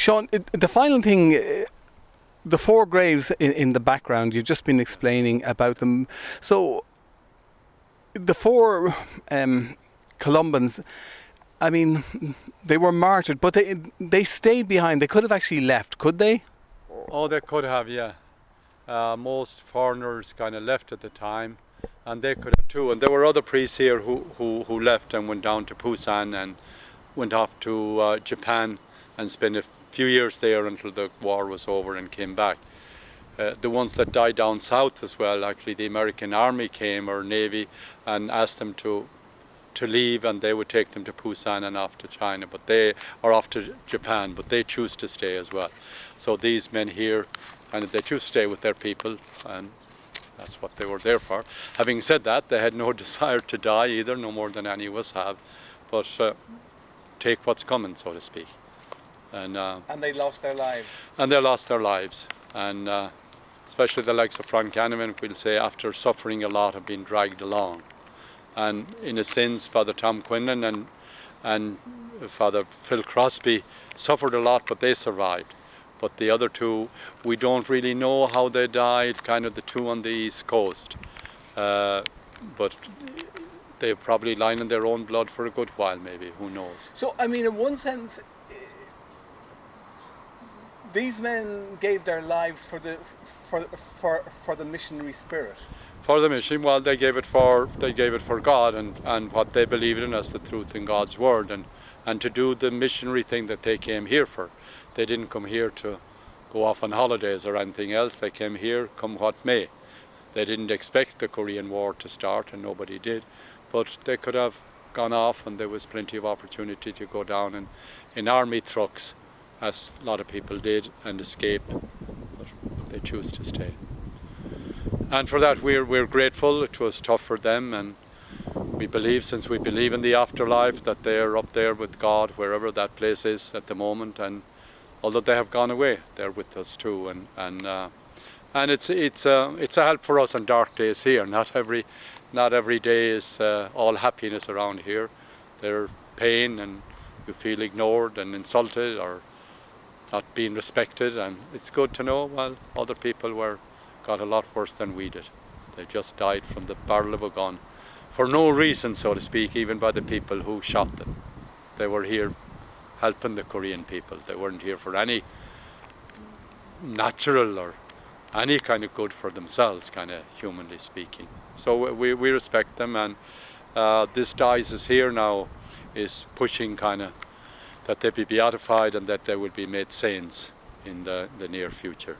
Sean, the final thing, the four graves in the background, you've just been explaining about them. So the four Columbans, I mean, they were martyred, but they stayed behind. They could have actually left, could they? Oh, they could have, yeah. Most foreigners kind of left at the time, and they could have too. And there were other priests here who left and went down to Busan and went off to Japan and spent a few years there until the war was over and came back. The ones that died down south as well, actually the American Army came, or Navy, and asked them to leave, and they would take them to Busan and off to China, but they are off to Japan, but they choose to stay as well. So these men here, and they choose to stay with their people, and that's what they were there for. Having said that, they had no desire to die either, no more than any of us have, but take what's coming, so to speak. And they lost their lives. And they lost their lives, and especially the likes of Sean Conneely, we'll say, after suffering a lot, have been dragged along. And in a sense, Father Tom Quinlan and Father Phil Crosby suffered a lot, but they survived. But the other two, we don't really know how they died, kind of the two on the East Coast. But they're probably lying in their own blood for a good while, maybe, who knows. So, I mean, in one sense, these men gave their lives for the missionary spirit. For the mission, well, they gave it for God and what they believed in as the truth in God's word, and to do the missionary thing that they came here for. They didn't come here to go off on holidays or anything else. They came here, come what may. They didn't expect the Korean War to start, and nobody did, but they could have gone off, and there was plenty of opportunity to go down in army trucks, as a lot of people did, and escape, but they choose to stay. And for that we're grateful. It was tough for them, and we believe, since we believe in the afterlife, that they're up there with God, wherever that place is at the moment. And although they have gone away, they're with us too. And it's a help for us on dark days here. Not every day is all happiness around here. There's pain, and you feel ignored and insulted or not being respected. And it's good to know, well, other people got a lot worse than we did. They just died from the barrel of a gun for no reason, so to speak, even by the people who shot them. They were here helping the Korean people. They weren't here for any natural or any kind of good for themselves, kind of humanly speaking. So we respect them, and this diocese here now is pushing kind of that they be beatified and that they will be made saints in the near future.